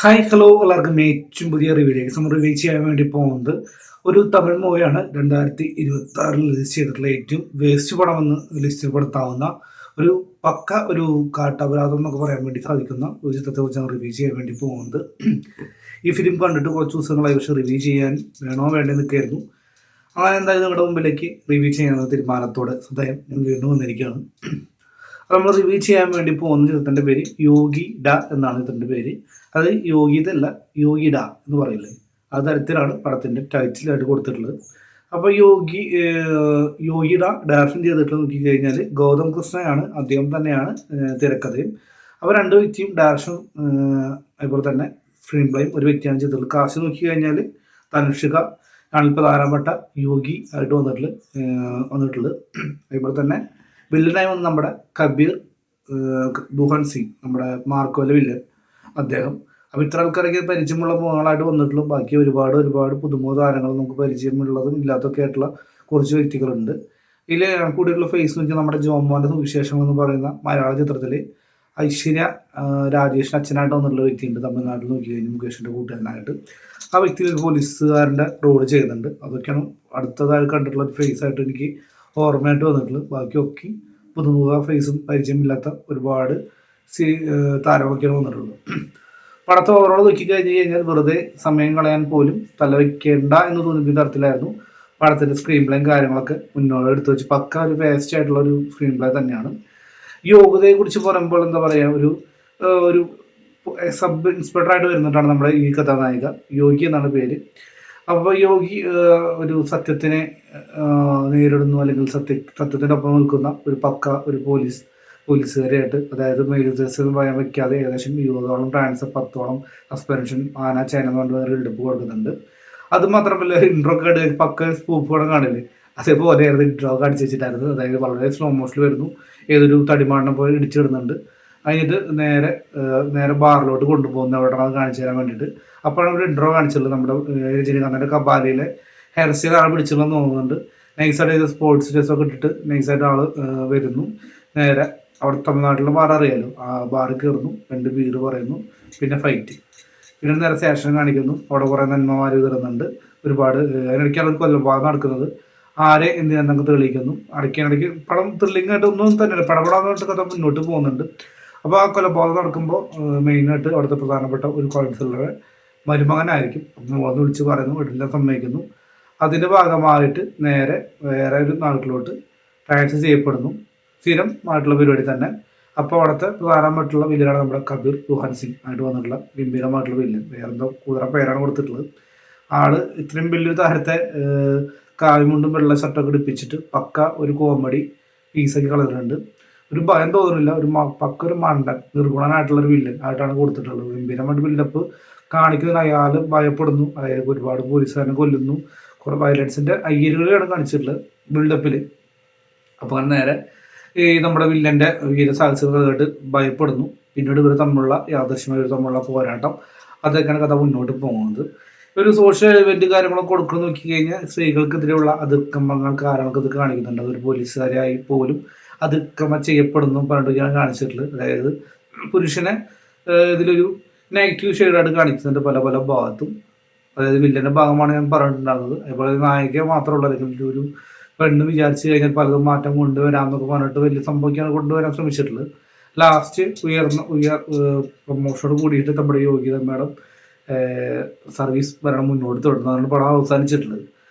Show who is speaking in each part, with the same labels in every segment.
Speaker 1: Hi hello എല്ലാവർക്കും ഏറ്റവും പുതിയ റിവ്യൂയിലേക്ക് റിവ്യൂ ചെയ്യാൻ വേണ്ടി പോകുന്നത് ഒരു തമിഴ് മൂവിയാണ്. 2026 റിലീസ് ചെയ്തിട്ടുള്ള ഏറ്റവും വേസ്റ്റ് പടമെന്ന് ലിസ്റ്റിൽപ്പെടുത്താവുന്ന ഒരു പക്ക ഒരു കാട്ടപരാധം എന്നൊക്കെ പറയാൻ വേണ്ടി സാധിക്കുന്ന ഒരു ചിത്രത്തെ കുറിച്ചാണ് റിവ്യൂ ചെയ്യാൻ വേണ്ടി പോകുന്നത്. ഈ ഫിലിം കണ്ടിട്ട് കുറച്ച് ദിവസങ്ങളായി പക്ഷേ റിവ്യൂ ചെയ്യാൻ വേണോ വേണ്ടേ നിൽക്കായിരുന്നു. അങ്ങനെ എന്തായാലും നിങ്ങളുടെ മുമ്പിലേക്ക് റിവ്യൂ ചെയ്യാനുള്ള തീരുമാനത്തോടെ സദയം ഞാൻ വീണ്ടും വന്നിരിക്കുകയാണ്. നമ്മൾ റിവ്യൂ ചെയ്യാൻ വേണ്ടി പോകുന്ന ചിത്രത്തിൻ്റെ പേര് യോഗി ഡ എന്നാണ് ഇതിൻ്റെ പേര്. അത് യോഗിതല്ല, യോഗിഡ എന്ന് പറയില്ലേ, ആ തരത്തിലാണ് പടത്തിൻ്റെ ടൈറ്റിലായിട്ട് കൊടുത്തിട്ടുള്ളത്. അപ്പോൾ യോഗിഡ ഡയറക്ഷൻ ചെയ്തിട്ട് നോക്കിക്കഴിഞ്ഞാൽ ഗൗതം കൃഷ്ണയാണ്, അദ്ദേഹം തന്നെയാണ് തിരക്കഥയും. അപ്പോൾ രണ്ട് വ്യക്തിയും ഡയറക്ഷൻ അതുപോലെ തന്നെ സ്ക്രീൻ പ്ലേയും ഒരു വ്യക്തിയാണ് ചെയ്തിട്ടുള്ളത്. കാശ് നോക്കിക്കഴിഞ്ഞാൽ തനുഷിക ആണ് പ്രധാനപ്പെട്ട യോഗി ആയിട്ട് വന്നിട്ടുള്ളത്. അതുപോലെ തന്നെ വില്ലനായി വന്ന് നമ്മുടെ കബീർ ദുഹാൻ സിംഗ്, നമ്മുടെ മാർക്കോയിലെ വില്ലൻ അദ്ദേഹം. അപ്പോൾ ഇത്ര ആൾക്കാരൊക്കെ പരിചയമുള്ള മുഖങ്ങളായിട്ട് വന്നിട്ടുള്ളൂ. ബാക്കി ഒരുപാട് പുതുമുഖ താരങ്ങൾ നമുക്ക് പരിചയമുള്ളതും ഇല്ലാത്തൊക്കെ ആയിട്ടുള്ള കുറച്ച് വ്യക്തികളുണ്ട്. ഇതിൽ കൂടിയുള്ള ഫേസ് നോക്കി നമ്മുടെ ജോമോൻ്റെ സുവിശേഷങ്ങൾ എന്ന് പറയുന്ന മലയാള ചിത്രത്തിൽ ഐശ്വര്യ രാജേഷിന് അച്ഛനായിട്ട് വന്നിട്ടുള്ള വ്യക്തിയുണ്ട്. തമിഴ്നാട്ടിൽ നോക്കി കഴിഞ്ഞാൽ മുകേഷിൻ്റെ കൂട്ടുകാരനായിട്ട് ആ വ്യക്തി ഒരു പോലീസുകാരൻ്റെ റോള് ചെയ്യുന്നുണ്ട്. അതൊക്കെയാണ് അടുത്തതായി കണ്ടിട്ടുള്ള ഒരു ഫേസ് ആയിട്ട് എനിക്ക് ഓർമ്മയായിട്ട് വന്നിട്ടുള്ളത്. ബാക്കിയൊക്കെ പുതുമുഖ ഫേസും പരിചയമില്ലാത്ത ഒരുപാട് താരങ്ങളൊക്കെയാണ് വന്നിട്ടുള്ളത്. പടത്തെ ഓവറോൾ നോക്കിക്കഴിഞ്ഞ് കഴിഞ്ഞാൽ വെറുതെ സമയം കളയാൻ പോലും തലവയ്ക്കേണ്ട എന്ന് തോന്നിപ്പിക്കുന്ന തരത്തിലായിരുന്നു പടത്തിൻ്റെ സ്ക്രീൻ പ്ലേയും കാര്യങ്ങളൊക്കെ മുന്നോട്ട് എടുത്തു വെച്ച് പക്ക ഒരു വേസ്റ്റ് ആയിട്ടുള്ള ഒരു സ്ക്രീൻ പ്ലേ തന്നെയാണ്. യോഗ്യതയെക്കുറിച്ച് പറയുമ്പോൾ എന്താ പറയുക, ഒരു സബ് ഇൻസ്പെക്ടറായിട്ട് വരുന്നിട്ടാണ് നമ്മുടെ ഈ കഥാനായിക. യോഗി എന്നാണ് പേര്. അപ്പോൾ യോഗി ഒരു സത്യത്തിനെ നേരിടുന്നു, അല്ലെങ്കിൽ സത്യത്തിൻ്റെ ഒപ്പം നിൽക്കുന്ന ഒരു പക്ക ഒരു പോലീസുകാരായിട്ട്, അതായത് മേലുദ്യോഗസ്ഥരും പറയാൻ വയ്ക്കാതെ ഏകദേശം 20ഓളം ട്രാൻസ്ഫർ, 10ഓളം സസ്പെൻഷൻ, ആന ചൈന എന്ന് പറഞ്ഞ ഇടുപ്പ് കൊടുക്കുന്നുണ്ട്. അത് മാത്രമല്ല ഇൻട്രോ ഒക്കെ പക്ക സ്പൂഫ് പടം കാണില്ലേ, അതേപോലെയായിരുന്നു ഇൻട്രോ ഒക്കെ അടിച്ചു വെച്ചിട്ടായിരുന്നു. അതായത് വളരെ സ്ലോ മോഷനിൽ വരുന്നു, ഏതൊരു തടിമാണ്ണം പോലെ ഇടിച്ചിടുന്നുണ്ട്. അതിന് നേരെ ബാറിലോട്ട് കൊണ്ടുപോകുന്ന അവിടെ അത് കാണിച്ചു തരാൻ വേണ്ടിയിട്ട്. അപ്പോഴാണ് ഒരു ഇൻട്രോ കാണിച്ചുള്ളത്. നമ്മുടെ രജനികാന്തിൻ്റെ കബാലയിലെ ഹെയർ സ്റ്റൈൽ ആൾ പിടിച്ചിട്ടുണ്ടെന്ന് തോന്നുന്നുണ്ട്. നൈസായിട്ട് സ്പോർട്സ് ഡ്രസ്സൊക്കെ ഇട്ടിട്ട് നൈസായിട്ട് ആൾ വരുന്നു. നേരെ അവിടെ തമിഴ്നാട്ടിലെ ബാർ അറിയാലോ, ആ ബാറിൽ കയറുന്നു, 2 ബീർ പറയുന്നു, പിന്നെ ഫൈറ്റ്, പിന്നെ നേരെ സ്റ്റേഷൻ കാണിക്കുന്നു. അവിടെ കുറേ നന്മമാർ തരുന്നുണ്ട്. ഒരുപാട് അതിനിടയ്ക്ക് അവർ കൊല്ലഭാഗം നടക്കുന്നത് ആരെ എന്തിനെന്നൊക്കെ തെളിയിക്കുന്നു. ഇടയ്ക്ക് പടം ത്രില്ലിംഗ് ആയിട്ട് ഒന്നും തന്നെയല്ല, പടപടാന്നിട്ട് കഥ മുന്നോട്ട് പോകുന്നുണ്ട്. അപ്പോൾ ആ കൊലപാതകം നടക്കുമ്പോൾ മെയിനായിട്ട് അവിടുത്തെ പ്രധാനപ്പെട്ട ഒരു കൗൺസിലറെ മരുമകനായിരിക്കും. അപ്പം വന്ന് വിളിച്ച് പറയുന്നു, വീട്ടിലെല്ലാം സമ്മതിക്കുന്നു. അതിൻ്റെ ഭാഗമായിട്ട് നേരെ വേറെ ഒരു നാട്ടിലോട്ട് ട്രാൻസ്ഫർ ചെയ്യപ്പെടുന്നു. സ്ഥിരം ആയിട്ടുള്ള പരിപാടി തന്നെ. അപ്പോൾ അവിടുത്തെ പ്രധാനമായിട്ടുള്ള വില്ലനാണ് നമ്മുടെ കബീർ ദുഹാൻ സിംഗ് ആയിട്ട് വന്നിട്ടുള്ള ഗംഭീരമായിട്ടുള്ള വില്ലൻ. വേറെന്തോ കൂടുതൽ പേരാണ് കൊടുത്തിട്ടുള്ളത്. ആള് ഇത്രയും വലിയൊരു താരത്തെ കാൽമുണ്ടും വെള്ള ഷർട്ടൊക്കെ ഇടിപ്പിച്ചിട്ട് പക്ക ഒരു കോമഡി പീസൊക്കെ കളഞ്ഞിട്ടുണ്ട്. ഒരു ഭയം തോന്നുന്നില്ല, പക്ക ഒരു മണ്ടൻ നിർഗുണനായിട്ടുള്ളൊരു വില്ലൻ ആയിട്ടാണ് കൊടുത്തിട്ടുള്ളത്. ഗംഭീരമായിട്ട് ബിൽഡപ്പ് കാണിക്കുന്നതിന് അയാൾ ഭയപ്പെടുന്നു, അതായത് ഒരുപാട് പോലീസുകാരനെ കൊല്ലുന്നു, കുറേ വയലൻസിൻ്റെ അയ്യരുകളാണ് കാണിച്ചിട്ടുള്ളത് ബിൽഡപ്പിൽ. അപ്പോൾ നേരെ ഈ നമ്മുടെ വില്ലൻ്റെ വീരസാഹസികത കേട്ട് ഭയപ്പെടുന്നു. പിന്നീട് ഇവർ തമ്മിലുള്ള യാദൃശ്യമായി ഇവർ തമ്മിലുള്ള പോരാട്ടം, അതൊക്കെയാണ് കഥ മുന്നോട്ട് പോകുന്നത്. ഒരു സോഷ്യൽ ഇവൻറ്റ് കാര്യങ്ങളൊക്കെ കൊടുക്കണം നോക്കി കഴിഞ്ഞാൽ സ്ത്രീകൾക്കെതിരെയുള്ള അതിക്രമങ്ങൾ കാര്യങ്ങളൊക്കെ ഇത് കാണിക്കുന്നുണ്ട്. ഒരു പോലീസുകാരായി പോലും അതിക്രമം ചെയ്യപ്പെടുന്നു പറഞ്ഞിട്ട് കാണിച്ചിട്ടുള്ളത്. അതായത് പുരുഷനെ ഇതിലൊരു നെഗറ്റീവ് ഷെയ്ഡായിട്ട് കാണിക്കുന്നുണ്ട് പല ഭാഗത്തും. അതായത് വില്ലൻ്റെ ഭാഗമാണ് ഞാൻ പറഞ്ഞിട്ടുണ്ടാകുന്നത്. അതുപോലെ നായിക മാത്രമുള്ള, അല്ലെങ്കിൽ ഒരു പെണ്ണ് വിചാരിച്ചു കഴിഞ്ഞാൽ പലതും മാറ്റം കൊണ്ടുവരാമെന്നൊക്കെ പറഞ്ഞിട്ട് വലിയ സംഭവിക്കാണ് കൊണ്ടുവരാൻ ശ്രമിച്ചിട്ടുള്ളത്. ലാസ്റ്റ് പ്രൊമോഷനോട് കൂടിയിട്ട് നമ്മുടെ യോഗ്യത മേഡം സർവീസ് ഭരണം മുന്നോട്ട് തുടർന്നതാണ് പടം അവസാനിച്ചിട്ടുള്ളത്.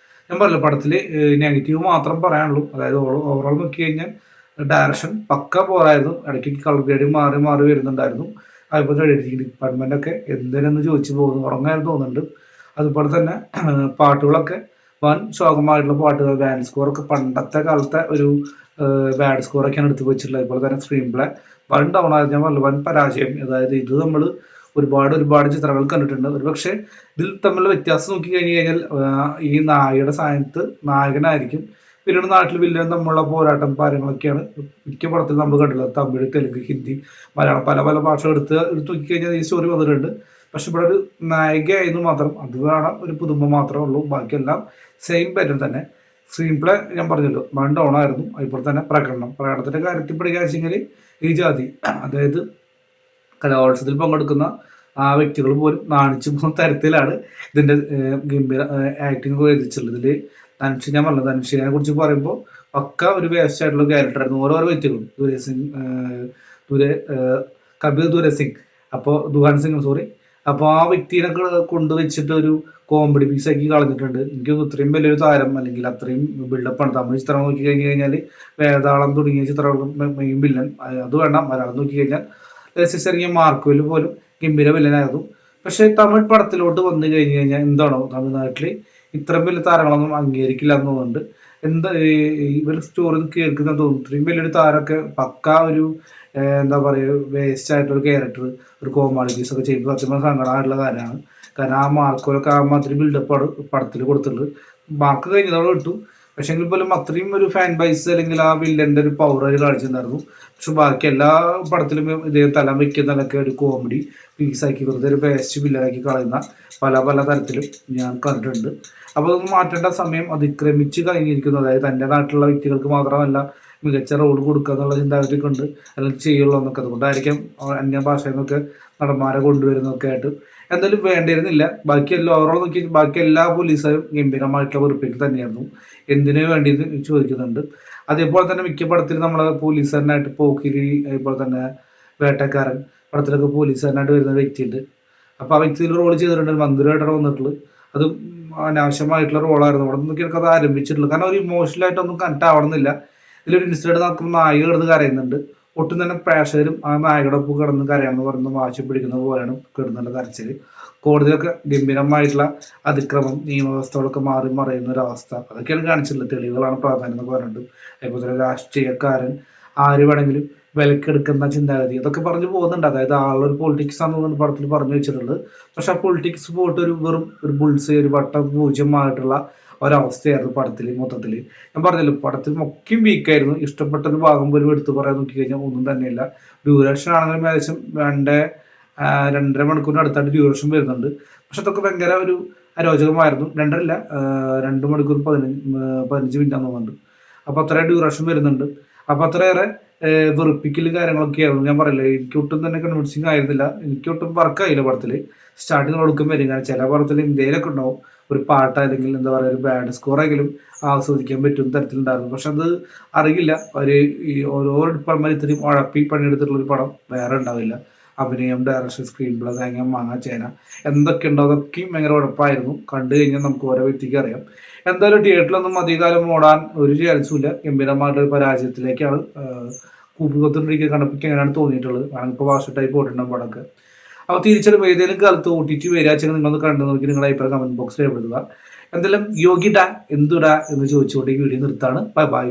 Speaker 1: ഞാൻ പറഞ്ഞില്ല, പടത്തിൽ നെഗറ്റീവ് മാത്രം പറയാനുള്ളൂ. അതായത് ഓവറോൾ നോക്കി കഴിഞ്ഞാൽ ഡയറക്ഷൻ പക്ക പോരായിരുന്നു. ഇടയ്ക്ക് കളർ ഗ്രേഡിങ് മാറി വരുന്നുണ്ടായിരുന്നു. അതുപോലെ എഡിറ്റിംഗ് ഡിപ്പാർട്ട്മെൻറ്റൊക്കെ എന്തിനെന്ന് ചോദിച്ചു പോകുന്നു, ഉറങ്ങാനും തോന്നുന്നുണ്ട്. അതുപോലെ തന്നെ പാട്ടുകളൊക്കെ വൻ ശോകമായിട്ടുള്ള പാട്ടുകൾ, ബാൻഡ് സ്കോറൊക്കെ പണ്ടത്തെ കാലത്തെ ഒരു ബാഡ് സ്കോറൊക്കെയാണ് എടുത്ത് വെച്ചിട്ടുള്ളത്. അതുപോലെ തന്നെ സ്ക്രീൻ പ്ലേ വൻ ഡൗൺ ആയിരുന്നു. ഞാൻ പറഞ്ഞു വൻ പരാജയം. അതായത് ഇത് നമ്മൾ ഒരുപാട് ചിത്രങ്ങൾ കണ്ടിട്ടുണ്ട്. ഒരുപക്ഷെ ഇതിൽ തമ്മിലുള്ള വ്യത്യാസം നോക്കി കഴിഞ്ഞാൽ ഈ നായയുടെ സ്ഥാനത്ത് നായകനായിരിക്കും, പിന്നീട് നാട്ടിൽ വില്ലൻ തമ്മിലുള്ള പോരാട്ടം കാര്യങ്ങളൊക്കെയാണ് മിക്ക പടത്തിൽ നമ്മൾ കണ്ടിട്ടുള്ളത്. തമിഴ്, തെലുങ്ക്, ഹിന്ദി, മലയാളം പല ഭാഷകൾ എടുത്ത് നോക്കിക്കഴിഞ്ഞാൽ ഈ സ്റ്റോറി വന്നിട്ടുണ്ട്. പക്ഷെ ഇവിടെ ഒരു നായികയായിരുന്നു മാത്രം, അത് വേണം ഒരു പുതുമ മാത്രമേ ഉള്ളൂ. ബാക്കിയെല്ലാം സെയിം പാറ്റേൺ തന്നെ. സ്ക്രീൻ പ്ലേ ഞാൻ പറഞ്ഞല്ലോ വൺ ഡൗൺ ആയിരുന്നു. അതുപോലെ തന്നെ പ്രകടനത്തിൻ്റെ കാര്യത്തിൽ പഠിക്കുക വെച്ചെങ്കിൽ ഈ ജാതി, അതായത് കലോത്സവത്തിൽ പങ്കെടുക്കുന്ന ആ വ്യക്തികൾ പോലും നാണിച്ചു പോകുന്ന തരത്തിലാണ് ഇതിൻ്റെ ഗംഭീര ആക്ടിങ് എത്തിച്ചുള്ളത്. ഇതിൽ ധനുഷ്, ഞാൻ പറഞ്ഞത് ധനുഷിനെ കുറിച്ച് പറയുമ്പോൾ പക്ക ഒരു വേസ്റ്റ് ആയിട്ടുള്ള ക്യാരക്ടറായിരുന്നു ഓരോരോ വ്യക്തികളും. ദുരേ സിംഗ്, ദുരേ കബീർ ദുരേ സിംഗ്, അപ്പോൾ ദുഹാൻ സിംഗ്, സോറി. അപ്പോൾ ആ വ്യക്തിനെ കൊണ്ടുവച്ചിട്ട് ഒരു കോമഡി പീസാക്കി കളഞ്ഞിട്ടുണ്ട്. എനിക്ക് ഇത്രയും വലിയൊരു താരം അല്ലെങ്കിൽ അത്രയും ബിൽഡപ്പാണ്. തമിഴ് ചിത്രം നോക്കി കഴിഞ്ഞ് കഴിഞ്ഞാൽ വേതാളം തുടങ്ങിയ ചിത്രങ്ങൾ മെയിൻ വില്ലൻ, അത് വേണ്ട. മലയാളം നോക്കി കഴിഞ്ഞാൽ ഇറങ്ങിയ മാർക്കോയിൽ പോലും ഗംഭീര വില്ലനായിരുന്നു. പക്ഷേ തമിഴ് പടത്തിലോട്ട് വന്നു കഴിഞ്ഞ് കഴിഞ്ഞാൽ എന്താണോ തമിഴ്നാട്ടിൽ ഇത്രയും വലിയ താരങ്ങളൊന്നും അംഗീകരിക്കില്ല എന്നുണ്ട്. എന്താ ഇവർ സ്റ്റോറി കേൾക്കുന്ന തോന്നുന്നു ഇത്രയും വലിയൊരു താരമൊക്കെ പക്ക ഒരു എന്താ പറയുക വേസ്റ്റ് ആയിട്ടൊരു ക്യാരക്ടർ, ഒരു കോമാളി പീസ് ഒക്കെ ചെയ്യുമ്പോൾ സത്യം സങ്കടമായിട്ടുള്ള കാര്യമാണ്. കാരണം ആ മാർക്കോലൊക്കെ ആ മാതിരി ബിൽഡപ്പാണ് പടത്തിൽ കൊടുത്തിട്ടുള്ളത്. മാർക്ക് കഴിഞ്ഞതോടെ കിട്ടു, പക്ഷെ എങ്കിൽ പോലും അത്രയും ഒരു ഫാൻ ബൈസ് അല്ലെങ്കിൽ ആ വില്ലൻ്റെ ഒരു പവർ അവർ കാണിച്ചിട്ടുണ്ടായിരുന്നു. പക്ഷെ ബാക്കി എല്ലാ പടത്തിലും ഇതേ തലം വയ്ക്കുന്നതൊക്കെ ഒരു കോമഡി പീസാക്കി വെറുതെ ഒരു വേസ്റ്റ് വില്ലനാക്കി കളയുന്ന പല പല തരത്തിലും ഞാൻ കണ്ടിട്ടുണ്ട്. അപ്പോൾ അതൊന്നും മാറ്റേണ്ട സമയം അതിക്രമിച്ച് കഴിഞ്ഞിരിക്കുന്നു. അതായത് തൻ്റെ നാട്ടിലുള്ള വ്യക്തികൾക്ക് മാത്രമല്ല മികച്ച റോൾ കൊടുക്കുക എന്നുള്ള ചിന്താഗതി കൊണ്ട് അല്ലെങ്കിൽ ചെയ്യുള്ളൂ എന്നൊക്കെ. അതുകൊണ്ടായിരിക്കും അന്യ ഭാഷയിൽ നിന്നൊക്കെ നടന്മാരെ കൊണ്ടുവരുന്നതൊക്കെ ആയിട്ട്. എന്തായാലും വേണ്ടിയിരുന്നില്ല. ബാക്കി എല്ലാ ഓവറോൾ നോക്കി ബാക്കി എല്ലാ പോലീസുകാരും ഗംഭീരമായിട്ടുള്ള വെറുപ്പിൽ തന്നെയായിരുന്നു. എന്തിനു വേണ്ടി ചോദിക്കുന്നുണ്ട്. അതേപോലെ തന്നെ മിക്ക പടത്തിൽ നമ്മളെ പോലീസുകാരനായിട്ട് പോക്കിരി, അതുപോലെ തന്നെ വേട്ടക്കാരൻ പടത്തിലൊക്കെ പോലീസുകാരനായിട്ട് വരുന്ന വ്യക്തിയുണ്ട്. അപ്പോൾ ആ വ്യക്തിയിൽ റോൾ ചെയ്തിട്ടുണ്ട്, മന്ത്രിയായിട്ടാണ് വന്നിട്ടുള്ളത്. അത് അനാവശ്യമായിട്ടുള്ള റോളായിരുന്നു. അവിടെ നിന്നൊക്കെ എനിക്കത് ആരംഭിച്ചിട്ടുള്ളൂ. കാരണം ഒരു ഇമോഷണലായിട്ടൊന്നും കണക്ട് ആവണമെന്നില്ല. ഇതിലൊരു ഇൻസിഡന്റ് നടക്കുമ്പോൾ നായിക കിടന്ന് കരയുന്നുണ്ട്. ഒട്ടും തന്നെ പ്രേക്ഷകരും ആ നായകയുടെ ഒപ്പം കിടന്ന് കരയാണെന്ന് പറഞ്ഞ് വാശി പിടിക്കുന്ന പോലെയാണ് കിടന്നുള്ള കരച്ചിൽ. കോടതിയിലൊക്കെ ഗംഭീരമായിട്ടുള്ള അതിക്രമം, നിയമവ്യവസ്ഥകളൊക്കെ മാറി മറയുന്ന ഒരു അവസ്ഥ അതൊക്കെയാണ് കാണിച്ചിട്ടുള്ളത്. തെളിവുകളാണ് പ്രാധാന്യം എന്ന് പറഞ്ഞിട്ട്. അതുപോലെ തന്നെ രാഷ്ട്രീയക്കാരൻ ആര് വേണമെങ്കിലും വിലക്കെടുക്കുന്ന ചിന്താഗതി അതൊക്കെ പറഞ്ഞു പോകുന്നുണ്ട്. അതായത് ആളൊരു പൊളിറ്റിക്സ് ആണെന്ന് പടത്തിൽ പറഞ്ഞു വെച്ചിട്ടുള്ളത്. പക്ഷെ ആ പൊളിറ്റിക്സ് പോയിട്ട് ഒരു വെറും ഒരു ബുൾസ്, ഒരു വട്ടം പൂജ്യമായിട്ടുള്ള ഒരവസ്ഥയായിരുന്നു പടത്തിൽ മൊത്തത്തിൽ. ഞാൻ പറഞ്ഞല്ലോ പടത്തിൽ മൊക്കെയും വീക്കായിരുന്നു. ഇഷ്ടപ്പെട്ട ഒരു ഭാഗം പോലും എടുത്തു പറയാൻ നോക്കി കഴിഞ്ഞാൽ ഒന്നും തന്നെയില്ല. ഡ്യൂറേഷൻ ആണെങ്കിലും ഏകദേശം 2.5 മണിക്കൂറിന് അടുത്തായിട്ട് ഡ്യൂറേഷൻ വരുന്നുണ്ട്. പക്ഷെ അതൊക്കെ ഭയങ്കര ഒരു അരോചകമായിരുന്നു. 2 മണിക്കൂർ 15 മിനിറ്റ് ആണെന്നുണ്ട്. അപ്പോൾ അത്ര ഡ്യൂറേഷൻ വരുന്നുണ്ട്. അപ്പോൾ അത്രയേറെ വെറുപ്പിക്കലും കാര്യങ്ങളൊക്കെ ആയിരുന്നു. ഞാൻ പറയില്ലേ, എനിക്കൊട്ടും തന്നെ കൺവിൻസിങ് ആയിരുന്നില്ല. എനിക്കൊട്ടും വർക്കായില്ല പടത്തിൽ. സ്റ്റാർട്ടിങ് കൊടുക്കും വരും. കാരണം ചില പടത്തിൽ ഇന്ത്യയിലൊക്കെ ഉണ്ടാവും ഒരു പാട്ട് അല്ലെങ്കിൽ എന്താ പറയുക ഒരു ബാഡ് സ്കോറെങ്കിലും ആസ്വദിക്കാൻ പറ്റും തരത്തിലുണ്ടായിരുന്നു. പക്ഷെ അത് അറിയില്ല, ഒരു ഈ ഓരോ ഡിപ്പാർട്ട്മെന്റ് ഇത്രയും ഉഴപ്പി പണിയെടുത്തിട്ടുള്ളൊരു പടം വേറെ ഉണ്ടാവില്ല. അഭിനയം, ഡയറക്ഷൻ, സ്ക്രീൻ പ്ലേ, തേങ്ങ മാങ്ങ ചേന എന്തൊക്കെ ഉണ്ടോ അതൊക്കെയും ഭയങ്കര ഉഴപ്പായിരുന്നു. കണ്ടു കഴിഞ്ഞാൽ നമുക്ക് ഓരോ വ്യക്തിക്ക് അറിയാം. എന്തായാലും തിയേറ്ററിലൊന്നും അധികകാലം ഓടാൻ ഒരു ചാൻസും ഇല്ല. ഗംഭീരമായിട്ടൊരു പരാജയത്തിലേക്കാണ് കൂപ്പിക്കൊത്തിരിക്കുക. കണ്ടപ്പോൾ എങ്ങനെയാണ് തോന്നിയിട്ടുള്ളത്. ഇപ്പോൾ വാഷ ടൈപ്പ് ഓട്ടിട്ടുണ്ടാകും പടമൊക്കെ. അപ്പോൾ തിരിച്ചറിയുമ്പോൾ ഏതെങ്കിലും കാലത്ത് OTT വരാച്ചെങ്കിൽ നിങ്ങളൊന്ന് കണ്ടു നോക്കി നിങ്ങളുടെ അഭിപ്രായം കമന്റ് ബോക്സിൽ രേഖപ്പെടുത്തുക. എന്തെങ്കിലും യോഗിഡ എന്തുടാ എന്ന് ചോദിച്ചുകൊണ്ട് ഈ വീഡിയോ നിർത്താണ്. Bye bye.